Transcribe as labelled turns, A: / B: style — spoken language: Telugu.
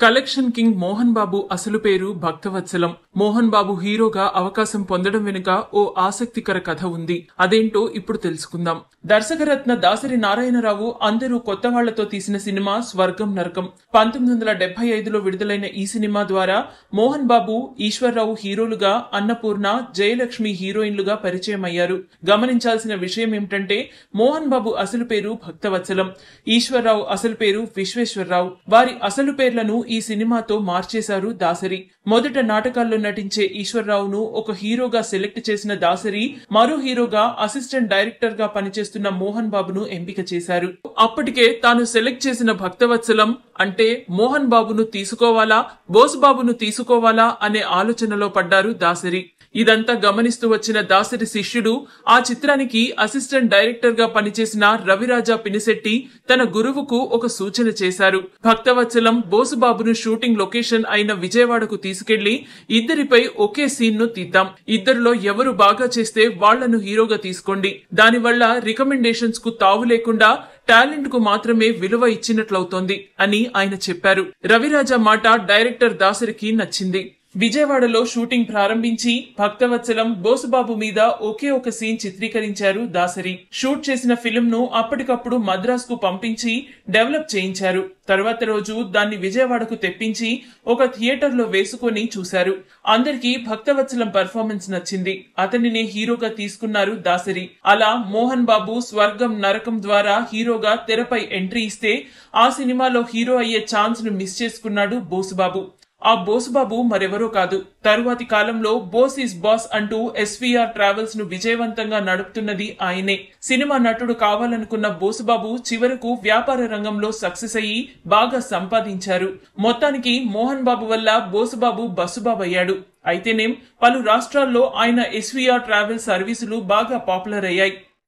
A: కలెక్షన్ కింగ్ మోహన్ బాబు అసలు పేరు భక్తవత్సలం. మోహన్ బాబు హీరోగా అవకాశం పొందడం వెనుక ఓ ఆసక్తికర కథ ఉంది. అదేంటో ఇప్పుడు తెలుసుకుందాం. దర్శకరత్న దాసరి నారాయణరావు అందరూ కొత్త వాళ్లతో తీసిన సినిమా స్వర్గం నరకం. 1975లో విడుదలైన ఈ సినిమా ద్వారా మోహన్ బాబు, ఈశ్వర్రావు హీరోలుగా, అన్నపూర్ణ, జయలక్ష్మి హీరోయిన్లుగా పరిచయం అయ్యారు. గమనించాల్సిన విషయం ఏమిటంటే మోహన్ బాబు అసలు పేరు భక్తవత్సలం, ఈశ్వర్రావు అసలు పేరు విశ్వేశ్వరరావు. వారి అసలు పేర్లను ఈ సినిమాతో మార్చేశారు దాసరి. మొదట నాటకాల్లో నటించే ఈశ్వర్రావును ఒక హీరోగా సెలెక్ట్ చేసిన దాసరి మరో హీరోగా అసిస్టెంట్ డైరెక్టర్ గా పనిచేస్తున్న మోహన్ బాబును ఎంపిక చేశారు. అప్పటికే తాను సెలెక్ట్ చేసిన భక్తవత్సలం అంటే మోహన్ బాబును తీసుకోవాలా, బోస్ బాబును తీసుకోవాలా అనే ఆలోచనలో పడ్డారు దాసరి. ఇదంతా గమనిస్తూ వచ్చిన దాసరి శిష్యుడు, ఆ చిత్రానికి అసిస్టెంట్ డైరెక్టర్ గా పనిచేసిన రవిరాజా పినిశెట్టి తన గురువుకు ఒక సూచన చేశారు. భక్తవత్సలం, బోసుబాబును షూటింగ్ లొకేషన్ అయిన విజయవాడకు తీసుకెళ్లి ఇద్దరిపై ఒకే సీన్ ను తీద్దాం. ఇద్దరిలో ఎవరు బాగా చేస్తే వాళ్లను హీరోగా తీసుకోండి. దానివల్ల రికమెండేషన్స్ కు తావు లేకుండా టాలెంట్ కు మాత్రమే విలువ ఇచ్చినట్లవుతోంది అని ఆయన చెప్పారు. రవిరాజా మాట డైరెక్టర్ దాసరికి నచ్చింది. విజయవాడలో షూటింగ్ ప్రారంభించి భక్తవత్సలం, బోసుబాబు మీద ఒకే ఒక సీన్ చిత్రీకరించారు దాసరి. షూట్ చేసిన ఫిల్మ్ ను అప్పటికప్పుడు మద్రాస్ కు పంపించి డెవలప్ చేయించారు. తర్వాత రోజు దాన్ని విజయవాడకు తెప్పించి ఒక థియేటర్ లో వేసుకుని చూశారు. అందరికీ భక్తవత్సలం పర్ఫార్మెన్స్ నచ్చింది. అతనినే హీరోగా తీసుకున్నారు దాసరి. అలా మోహన్ బాబు స్వర్గం నరకం ద్వారా హీరోగా తెరపై ఎంట్రీ ఇస్తే ఆ సినిమాలో హీరో అయ్యే ఛాన్స్ ను మిస్ చేసుకున్నాడు బోసుబాబు. ఆ బోసుబాబు మరెవరో కాదు, తరువాతి కాలంలో బోస్ ఈస్ బాస్ అంటూ ఎస్వీఆర్ ట్రావెల్స్ ను విజయవంతంగా నడుపుతున్నది ఆయనే. సినిమా నటుడు కావాలనుకున్న బోసుబాబు చివరకు వ్యాపార రంగంలో సక్సెస్ అయ్యి బాగా సంపాదించారు. మొత్తానికి మోహన్ బాబు వల్ల బోసుబాబు బస్సుబాబు అయ్యాడు. అయితేనేం పలు రాష్ట్రాల్లో ఆయన ఎస్వీఆర్ ట్రావెల్స్ సర్వీసులు బాగా పాపులర్ అయ్యాయి.